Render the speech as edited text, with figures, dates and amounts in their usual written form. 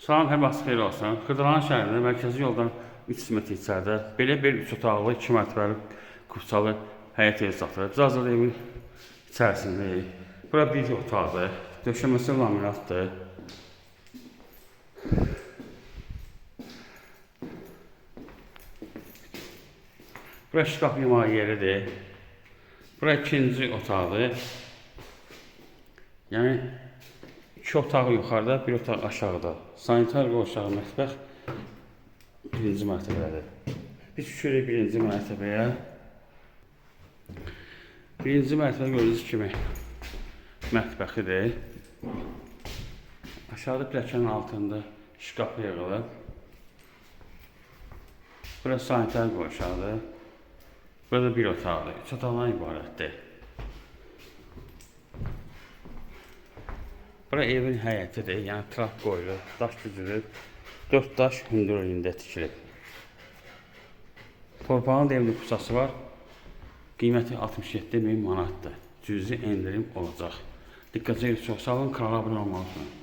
Salam, hər vaxt xeyir olsun. Xırdalan şəhərində mərkəzi yoldan 300 metr içəridə belə bir 3 otaqlı, 2 mərtəbəli, kupçalı həyət evi satılır. Biz hazırda evin içərisindəyik. Bura bir otaqdır. Döşəməsi laminatdır. Bura şkaf yumağı yeridir. Bura ikinci otaqdır. Yəni 2 otaq yuxarıda, 1 otaq aşağıda. Sanitar qovşağı mətbəx birinci mərtəbədədir. Biz düşürük birinci mərtəbəyə. Birinci mərtəbə gördüyünüz kimi mətbəxidir. Aşağıda pilləkənin altında şkaf yığılıb. Bura sanitar qovşağıdır. Burada bir otaqdır. 3 otaqdan ibarətdir. Bura evin həyətidir, yəni trap qoyulub, daş düzülüb, 4 daş hündürlüyündə tikilib. Torpağın devli pusası var, qiyməti 67.000 manatdır. Cüzi endirim olacaq. Diqqətinizi çox sağ olun, kanala abunə olmalısınız.